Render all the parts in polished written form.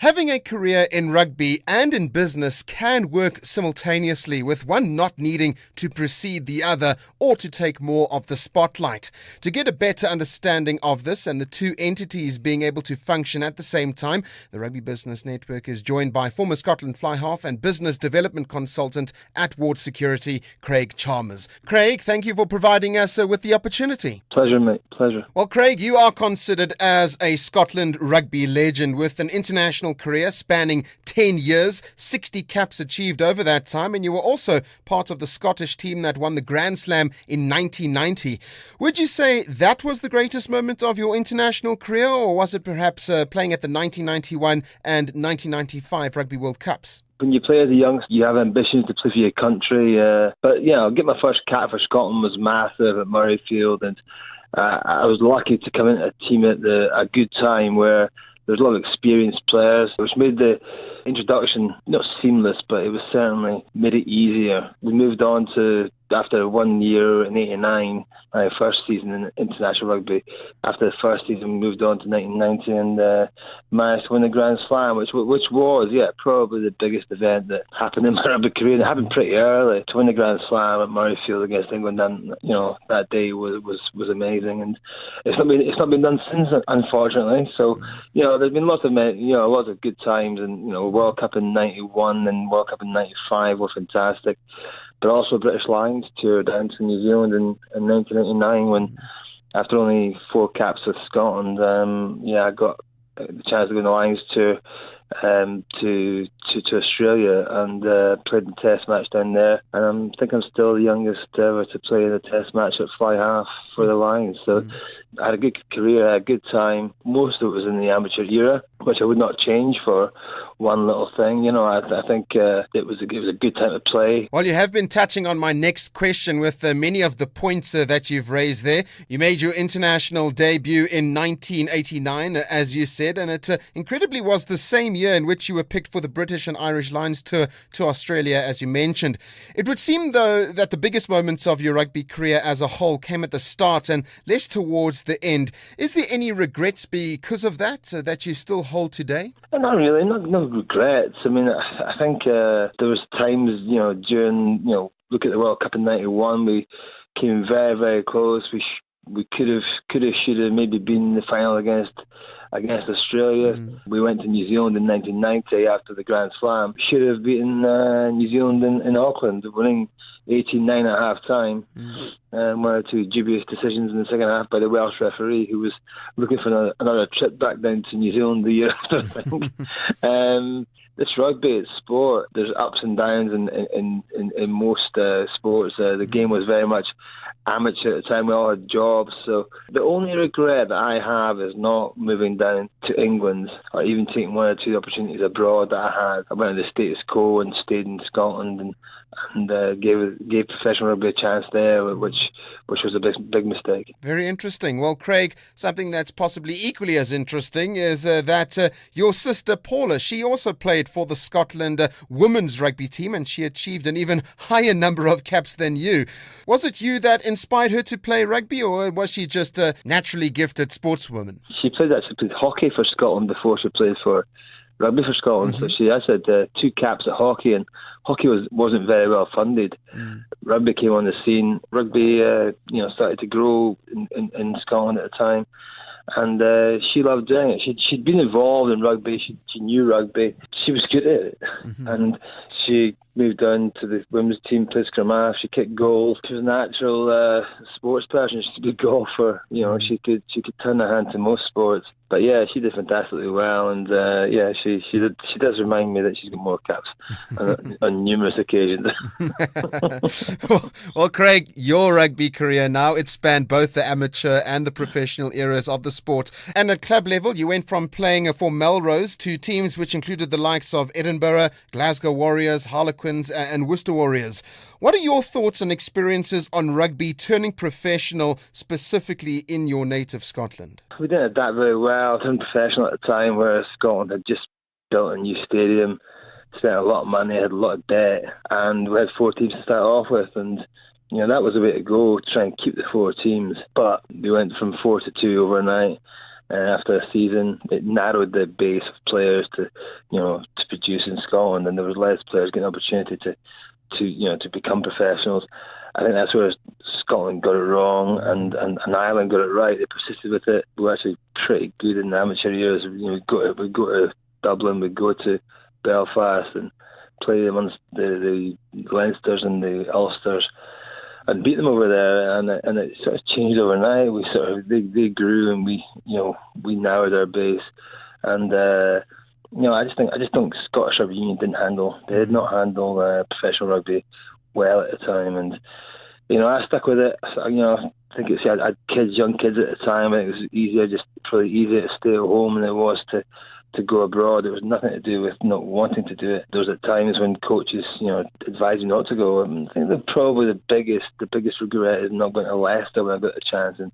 Having a career in rugby and in business can work simultaneously, with one not needing to precede the other or to take more of the spotlight. To get a better understanding of this and the two entities being able to function at the same time, the Rugby Business Network is joined by former Scotland fly half and business development consultant at Ward Security, Craig Chalmers. Craig, thank you for providing us with the opportunity. Pleasure, mate. Pleasure. Well, Craig, you are considered as a Scotland rugby legend with an international career spanning 10 years, 60 caps achieved over that time, and you were also part of the Scottish team that won the Grand Slam in 1990. Would you say that was the greatest moment of your international career, or was it perhaps playing at the 1991 and 1995 Rugby World Cups? When you play as a youngster, you have ambitions to play for your country. But, get my first cap for Scotland was massive at Murrayfield, and I was lucky to come into a team at a good time where there's a lot of experienced players, which made the introduction not seamless, but it was certainly made it easier. We moved on to, after 1 year in '89, my first season in international rugby. After the first season, we moved on to 1990 and managed to win the Grand Slam, which was, probably the biggest event that happened in my rugby career. And it happened pretty early. To win the Grand Slam at Murrayfield against England, that day was amazing, and it's not been done since, unfortunately. So, there's been lots of good times, and World Cup in '91 and World Cup in '95 were fantastic. But also British Lions tour down to New Zealand in 1989 when, after only 4 caps with Scotland, I got the chance to go on the Lions tour to Australia and played the Test match down there. And I think I'm still the youngest ever to play the Test match at fly half for the Lions. So I had a good career, I had a good time. Most of it was in the amateur era, which I would not change for one little thing. I think it was a good time to play. Well, you have been touching on my next question with many of the points that you've raised there. You made your international debut in 1989, as you said, and it incredibly was the same year in which you were picked for the British and Irish Lions tour to Australia, as you mentioned. It would seem, though, that the biggest moments of your rugby career as a whole came at the start and less towards the end. Is there any regrets because of that you still hold today? Not really, no regrets. I mean, I think there was times, during, look at the World Cup in '91, we came very, very close. We could have, should have maybe been in the final against Australia. We went to New Zealand in 1990 after the Grand Slam. Should have beaten New Zealand in Auckland, winning 18-9 at half time. One or two dubious decisions in the second half by the Welsh referee, who was looking for another trip back down to New Zealand the year after, I think. This rugby, it's sport. There's ups and downs in most sports. The game was very much amateur at the time. We all had jobs. So the only regret that I have is not moving down to England or even taking one or two opportunities abroad that I had. I went to the status quo and stayed in Scotland and gave professional rugby a chance there, which was a big mistake. Very interesting. Well, Craig, something that's possibly equally as interesting is that your sister Paula, she also played for the Scotland women's rugby team, and she achieved an even higher number of caps than you. Was it you that inspired her to play rugby, or was she just a naturally gifted sportswoman? She played hockey for Scotland before she played for rugby for Scotland. So she has had 2 caps at hockey, and hockey wasn't very well funded. Rugby came on the scene. Rugby, started to grow in Scotland at the time, and she loved doing it. She'd been involved in rugby. She knew rugby. She was good at it, and she moved on to the women's team, played scrum half. She kicked goals. She was a natural sports person. She's a good golfer. She could turn her hand to most sports. But yeah, she did fantastically well, and she does remind me that she's got more caps on numerous occasions. Well, Craig, your rugby career now, it spanned both the amateur and the professional eras of the sport. And at club level, you went from playing for Melrose to teams which included the likes of Edinburgh, Glasgow Warriors, Harlequins and Worcester Warriors. What are your thoughts and experiences on rugby turning professional, specifically in your native Scotland? We didn't adapt very well. I turned professional at the time, whereas Scotland had just built a new stadium, spent a lot of money, had a lot of debt, and we had 4 teams to start off with, and that was the way to go, try and keep the 4 teams. But we went from 4 to 2 overnight, after a season, it narrowed the base of players to produce in Scotland, and there was less players getting an opportunity to become professionals. I think that's where Scotland got it wrong, and Ireland got it right. They persisted with it. We were actually pretty good in the amateur years. We'd go to Dublin, we'd go to Belfast and play amongst the Leinsters and the Ulsters and beat them over there, and it sort of changed overnight. They grew, and we narrowed our base, and I just think Scottish Rugby Union they did not handle professional rugby well at the time, and I stuck with it. I think I had young kids at the time, and it was probably easier to stay at home than it was to go abroad. It was nothing to do with not wanting to do it. There was at times when coaches, advised me not to go. I think that probably the biggest regret is not going to Leicester when I got a chance in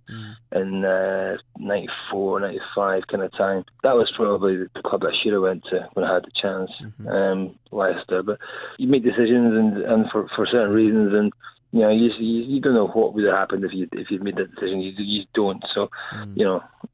94, 95 kind of time. That was probably the club I should have went to when I had the chance, Leicester. But you make decisions and for certain reasons, and you don't know what would have happened if you'd made that decision. You don't. So,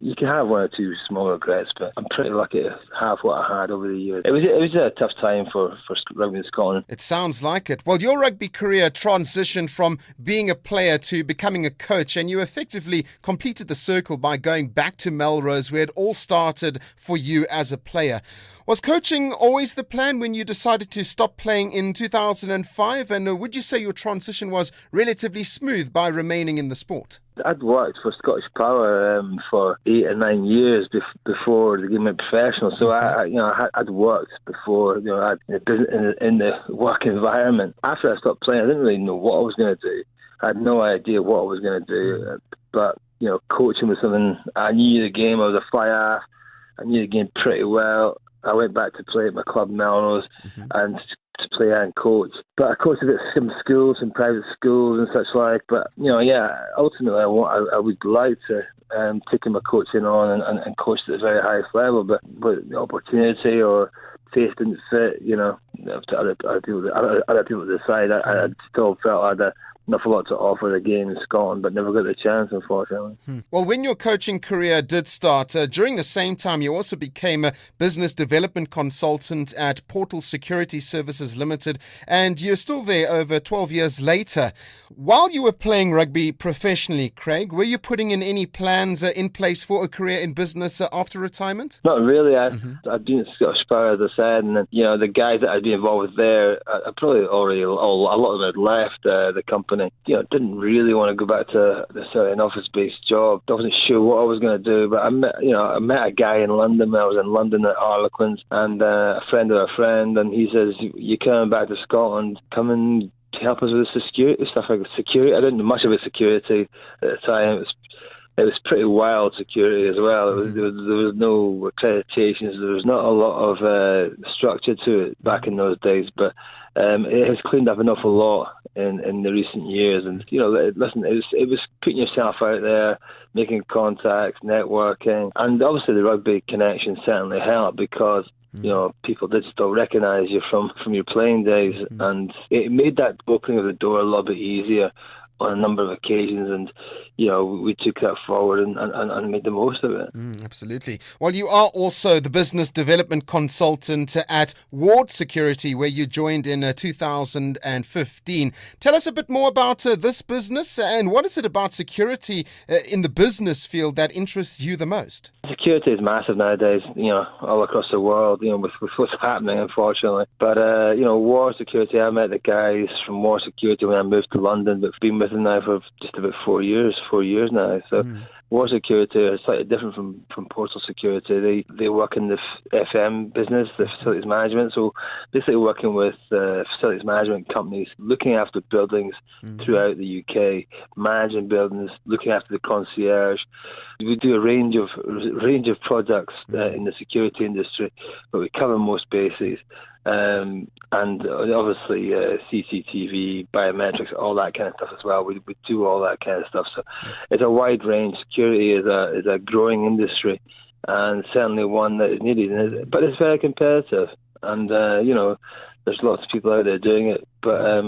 you can have one or two small regrets, but I'm pretty lucky to have what I had over the years. It was a tough time for rugby in Scotland. It sounds like it. Well, your rugby career transitioned from being a player to becoming a coach, and you effectively completed the circle by going back to Melrose, where it all started for you as a player. Was coaching always the plan when you decided to stop playing in 2005? And would you say your transition was relatively smooth by remaining in the sport? I'd worked for Scottish Power for 8 or 9 years before the game went professional. So I'd worked before, in the work environment. After I stopped playing, I didn't really know what I was going to do. I had no idea what I was going to do. But coaching was something I knew. The game. I was a fly half. I knew the game pretty well. I went back to play at my club Melrose and to play and coach. But I coached at some schools, some private schools and such like. But ultimately I would like to take my coaching on and coach at a very highest level. But the opportunity or face didn't fit, up to other people to decide. I still felt I had an awful lot to offer the game in Scotland, but never got the chance, unfortunately. Well, when your coaching career did start, during the same time, you also became a business development consultant at Portal Security Services Limited, and you're still there over 12 years later. While you were playing rugby professionally, Craig, were you putting in any plans in place for a career in business after retirement? Not really. I'd been at Scottish Power, as I said, and the guys that I'd been involved with there, I probably already, a lot of them had left the company. Didn't really want to go back to an office-based job. I wasn't sure what I was going to do, but I met a guy in London when I was in London at Harlequins, and a friend of a friend, and he says, "You're coming back to Scotland, come and help us with the security stuff." Like security, I didn't know much about security at the time. It was pretty wild security as well. There was no accreditations. There was not a lot of structure to it back in those days, but it has cleaned up an awful lot in the recent years. And listen, it was putting yourself out there, making contacts, networking, and obviously the rugby connection certainly helped because people did still recognise you from your playing days, and it made that opening of the door a little bit easier on a number of occasions, and we took that forward and made the most of it. Absolutely. Well, you are also the business development consultant at Ward Security, where you joined in 2015. Tell us a bit more about this business, and what is it about security in the business field that interests you the most? Security is massive nowadays, all across the world, with what's happening, unfortunately. But, War Security, I met the guys from War Security when I moved to London, but been with them now for just about 4 years now. So War Security are slightly different from Portal Security. They work in the FM business, the facilities management. So basically working with facilities management companies, looking after buildings throughout the UK, managing buildings, looking after the concierge. We do a range of products in the security industry, but we cover most bases. And obviously CCTV, biometrics, all that kind of stuff as well. We do all that kind of stuff. So it's a wide range. Security is a growing industry, and certainly one that is needed. But it's very competitive, and there's lots of people out there doing it. But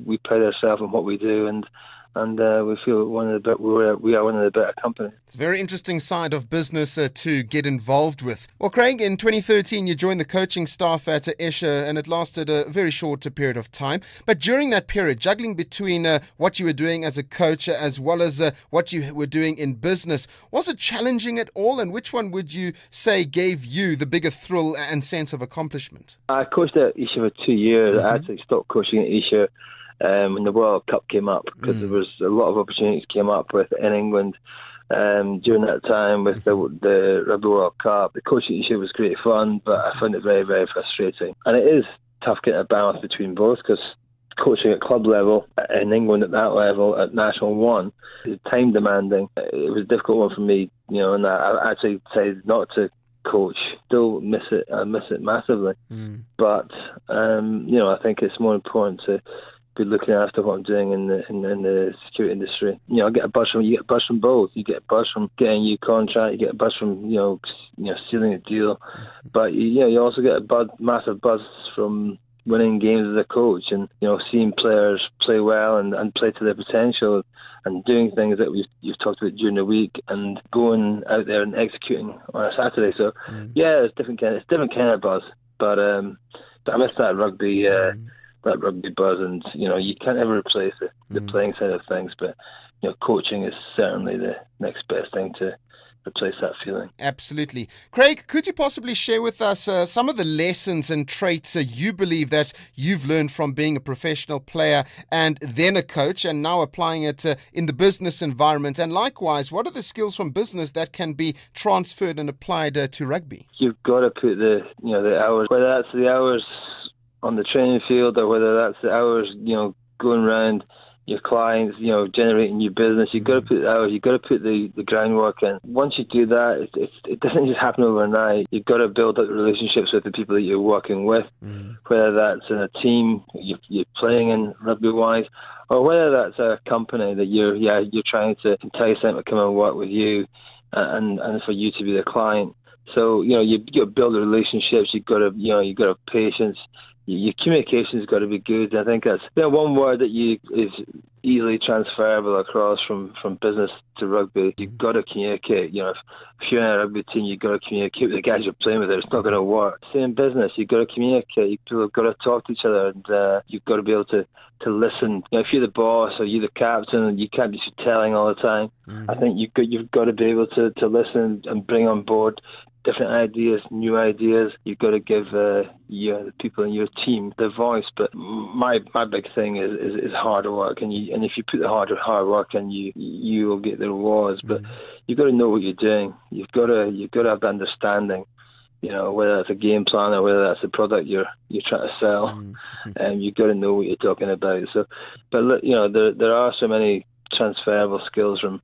we pride ourselves on what we do, and and we feel we are one of the better companies. It's a very interesting side of business to get involved with. Well, Craig, in 2013, you joined the coaching staff at Esher, and it lasted a very short period of time. But during that period, juggling between what you were doing as a coach as well as what you were doing in business, was it challenging at all? And which one would you say gave you the bigger thrill and sense of accomplishment? I coached at Esher for 2 years. I actually stopped coaching at Esher when the World Cup came up, because there was a lot of opportunities came up in England during that time with the Rugby World Cup. The coaching issue was great fun, but I found it very, very frustrating. And it is tough getting a balance between both, because coaching at club level in England at that level at National 1 is time demanding. It was a difficult one for me, and I actually decided not to coach. Still miss it. I miss it massively. But I think it's more important to be looking after what I'm doing in the security industry. I get a buzz from both. You get a buzz from getting a new contract. You get a buzz from sealing a deal, but you also get a massive buzz from winning games as a coach, and seeing players play well and play to their potential, and doing things that you've talked about during the week, and going out there and executing on a Saturday. So it's different kind of buzz, but I miss that rugby. That rugby buzz, and you can't ever replace the playing side of things, but coaching is certainly the next best thing to replace that feeling. Absolutely. Craig, could you possibly share with us some of the lessons and traits you believe that you've learned from being a professional player and then a coach, and now applying it in the business environment? And likewise, what are the skills from business that can be transferred and applied to rugby? You've got to put the hours, whether that's the hours on the training field, or whether that's the hours, going around your clients, generating new business. You've got to put the hours, you've got to put the groundwork in. Once you do that, it doesn't just happen overnight. You've got to build up relationships with the people that you're working with, whether that's in a team you're playing in rugby-wise, or whether that's a company that you're trying to entice them to come and work with you, and for you to be the client. So, you've got to build the relationships. You've got to have patience. Your communication's got to be good. I think that's one word that is easily transferable across from business to rugby. You've got to communicate. If you're in a rugby team, you've got to communicate with the guys you're playing with. It's not going to work. Same business. You've got to communicate. People have got to talk to each other, and you've got to be able to listen. If you're the boss or you're the captain, you can't be telling all the time. I think you've got to be able to listen and bring on board different ideas, new ideas. You've got to give the people in your team their voice. But my big thing is hard work, and if you put the hard work in, you will get the rewards. But you've got to know what you're doing. You've got to have the understanding. Whether that's a game plan or whether that's a product you're trying to sell, and you've got to know what you're talking about. So, but look, there are so many transferable skills from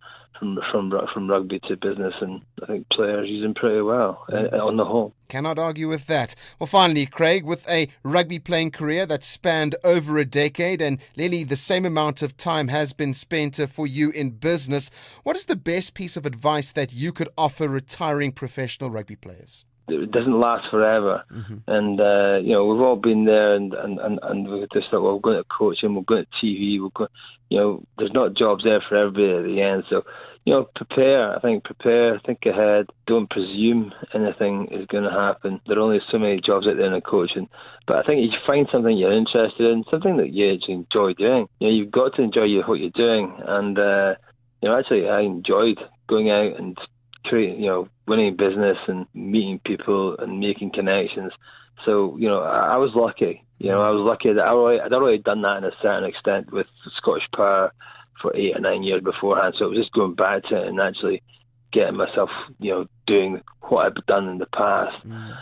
rugby to business, and I think players use them pretty well on the whole. Cannot argue with that. Well, finally, Craig, with a rugby playing career that spanned over a decade, and nearly the same amount of time has been spent for you in business, what is the best piece of advice that you could offer retiring professional rugby players? It doesn't last forever, and we've all been there, and we've just thought, well, we're going to coaching, we're going to TV, there's not jobs there for everybody at the end. So, prepare, think ahead, don't presume anything is going to happen. There are only so many jobs out there in coaching, but I think if you find something you're interested in, something that you actually enjoy doing, you've got to enjoy what you're doing. And actually, I enjoyed going out and creating, winning business and meeting people and making connections. So, I was lucky. I was lucky that I'd already done that in a certain extent with Scottish Power for 8 or 9 years beforehand. So it was just going back to it and actually getting myself, doing what I've done in the past.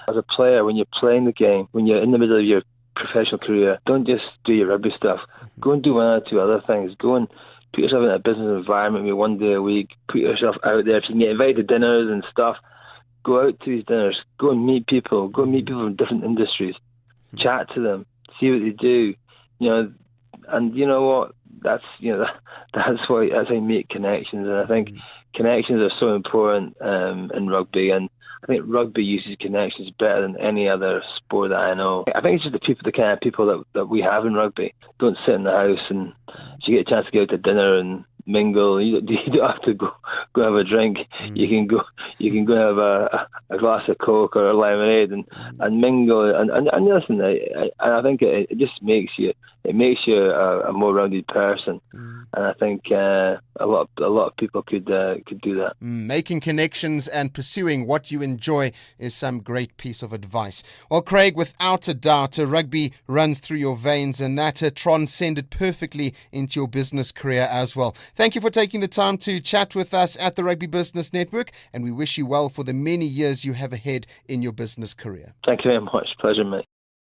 As a player, when you're playing the game, when you're in the middle of your professional career, don't just do your rugby stuff. Go and do one or two other things. Go and put yourself in a business environment, maybe 1 day a week. Put yourself out there. If you can get invited to dinners and stuff, go out to these dinners. Go and meet people. Go and meet people from different industries. Chat to them. See what they do. And you know what? That's that's how you make connections. And I think connections are so important in rugby. And I think rugby uses connections better than any other sport that I know. I think it's just the kind of people that we have in rugby. Don't sit in the house, and if you get a chance to go out to dinner and mingle, you don't have to go have a drink. You can go have a glass of Coke or a lemonade and mingle and listen. I think it just makes you a more rounded person, and I think a lot of people could do that. Making connections and pursuing what you enjoy is some great piece of advice. Well, Craig, without a doubt, rugby runs through your veins, and that transcended perfectly into your business career as well. Thank you for taking the time to chat with us at the Rugby Business Network, and we wish you well for the many years you have ahead in your business career. Thank you very much. Pleasure, mate.